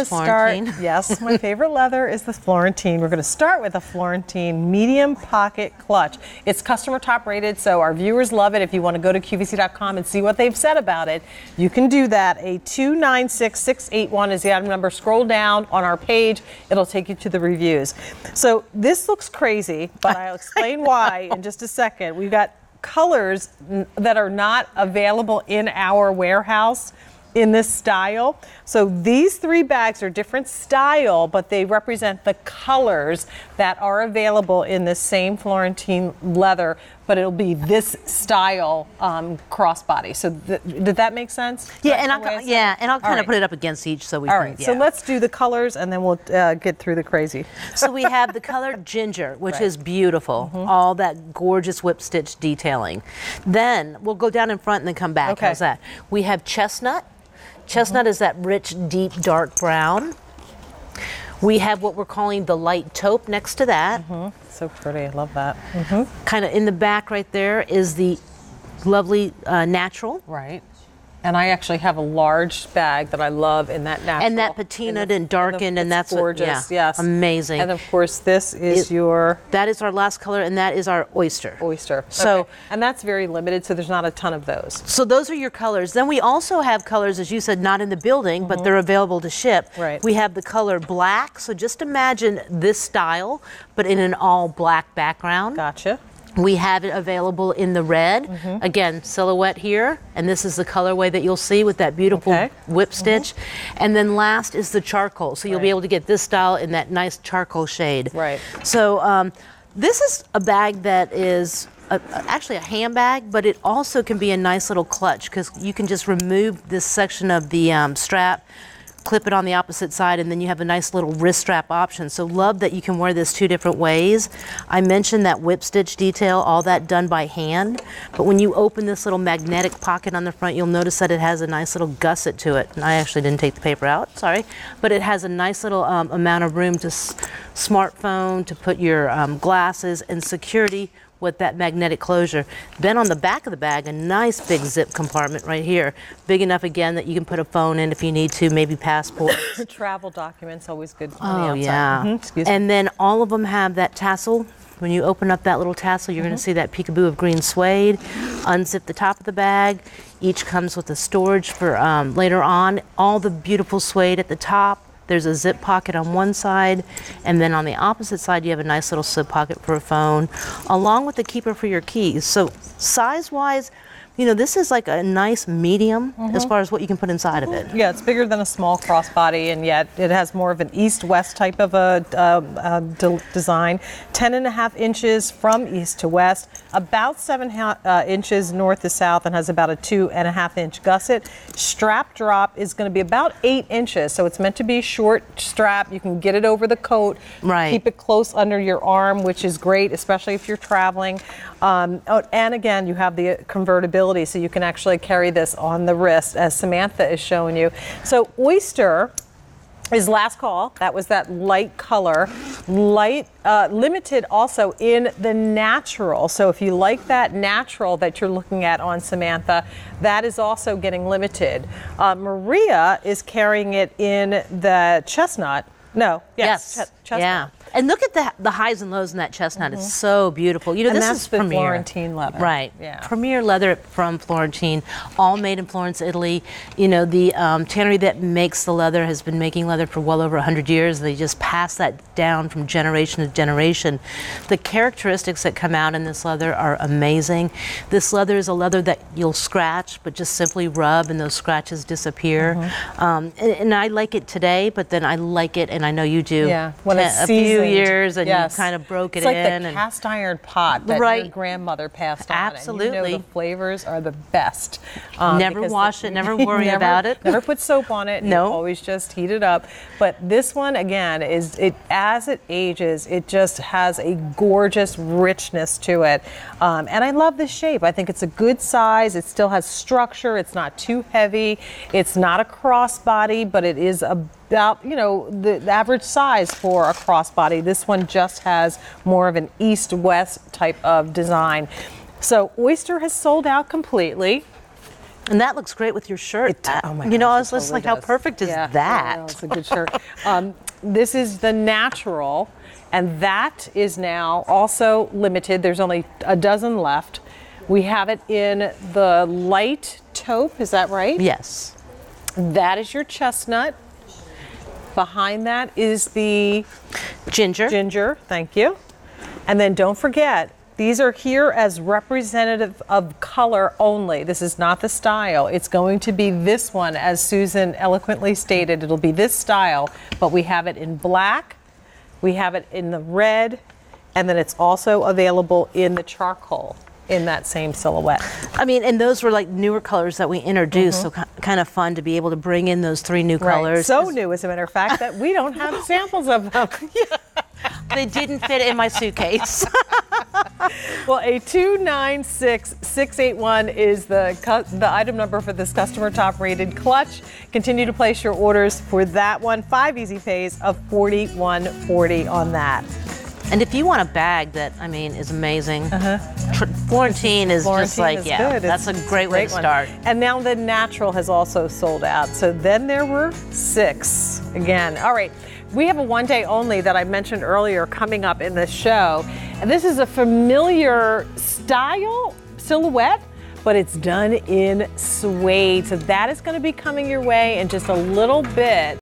Florentine. Yes, my favorite leather is the Florentine. We're going to start with a Florentine medium pocket clutch. It's customer top rated, so our viewers love it. If you want to go to QVC.com and see what they've said about it, you can do that. A 296681 is the item number. Scroll down on our page. It'll take you to the reviews. So this looks crazy, but I'll explain why in just a second. We've got colors that are not available in our warehouse in this style. So these three bags are different style, but they represent the colors that are available in this same Florentine leather, but it'll be this style crossbody. So did that make sense? Yeah, and I'll kind of put it up against each so we can. All right, so let's do the colors and then we'll get through the crazy. So we have the color ginger, which is beautiful. All that gorgeous whip stitch detailing. Then we'll go down in front and then come back. Okay. How's that? We have chestnut. Chestnut is that rich, deep, dark brown. We have what we're calling the light taupe next to that. So pretty, I love that. Kind of in the back right there is the lovely natural. Right. And I actually have a large bag that I love in that natural. And that patinaed and darkened, and that's gorgeous. Yes, amazing. And of course, this is your. That is our last color, and that is our oyster. Oyster. So, okay. And that's very limited, so there's not a ton of those. So those are your colors. Then we also have colors, as you said, not in the building, but they're available to ship. Right. We have the color black. So just imagine this style, but in an all black background. Gotcha. We have it available in the red. Again, silhouette here, and this is the colorway that you'll see with that beautiful whip stitch. And then last is the charcoal, so you'll be able to get this style in that nice charcoal shade. Right. So this is a bag that is actually a handbag, but it also can be a nice little clutch because you can just remove this section of the strap, clip it on the opposite side, and then you have a nice little wrist strap option. So love that you can wear this two different ways. I mentioned that whip stitch detail, all that done by hand, but when you open this little magnetic pocket on the front, you'll notice that it has a nice little gusset to it. And I actually didn't take the paper out, sorry, but it has a nice little amount of room to smartphone, to put your glasses, and security with that magnetic closure. Then on the back of the bag, a nice big zip compartment right here. Big enough again that you can put a phone in if you need to, maybe passport. Travel documents, always good on the outside. Yeah. And then all of them have that tassel. When you open up that little tassel, you're going to see that peekaboo of green suede. Unzip the top of the bag. Each comes with a storage for later on. All the beautiful suede at the top. There's a zip pocket on one side, and then on the opposite side you have a nice little zip pocket for a phone, along with the keeper for your keys. So size-wise, you know, this is like a nice medium as far as what you can put inside of it. Yeah, it's bigger than a small crossbody, and yet it has more of an east-west type of a design. 10.5 inches from east to west, about 7 inches north to south, and has about a 2.5 inch gusset. Strap drop is going to be about 8 inches, so it's meant to be short strap. You can get it over the coat, keep it close under your arm, which is great, especially if you're traveling. And again, you have the convertibility, so you can actually carry this on the wrist, as Samantha is showing you. So oyster is last call. That was that light color. Limited also in the natural. So if you like that natural that you're looking at on Samantha, that is also getting limited. Maria is carrying it in the chestnut. No, chestnut. Yeah. And look at the highs and lows in that chestnut. It's so beautiful. You know, and this that's is the premier. Florentine leather. Right. Yeah. Premier leather from Florentine, all made in Florence, Italy. You know, the tannery that makes the leather has been making leather for well over 100 years. They just pass that down from generation to generation. The characteristics that come out in this leather are amazing. This leather is a leather that you'll scratch, but just simply rub and those scratches disappear. And I like it today, but then I like it, and I know you do. Yeah. When it's a few years and you kind of broke it it's like in. The cast iron pot that your grandmother passed on. Absolutely. And you know the flavors are the best. Never wash it, never worry about it. Never put soap on it. No. You always just heat it up. But this one, again, as it ages, it just has a gorgeous richness to it. And I love the shape. I think it's a good size. It still has structure. It's not too heavy. It's not a crossbody, but it is about, you know, the average size for a crossbody. This one just has more of an east-west type of design. So oyster has sold out completely. And that looks great with your shirt. Oh my you know, I gosh, was it just totally like, how does. perfect is Yeah, that? yeah, it's a good shirt. This is the natural, and that is now also limited. There's only a dozen left. We have it in the light taupe, is that right? Yes. That is your chestnut. Behind that is the Ginger. ginger, thank you. And then don't forget, these are here as representative of color only. This is not the style. It's going to be this one, as Susan eloquently stated. It'll be this style, but we have it in black, we have it in the red, and then it's also available in the charcoal in that same silhouette. I mean, and those were like newer colors that we introduced, so kind of fun to be able to bring in those 3 new colors. So new, as a matter of fact, that we don't have samples of them. They didn't fit in my suitcase. Well, a 296681 is the item number for this customer top rated clutch. Continue to place your orders for that one. 5 easy pays of $41.40 on that. And if you want a bag that, I mean, is amazing, Florentine is just like, is yeah, good. that's It's a great way to one. start. And now the natural has also sold out. So then there were 6 again. All right. We have a one day only that I mentioned earlier coming up in the show. And this is a familiar style silhouette, but it's done in suede. So that is going to be coming your way in just a little bit.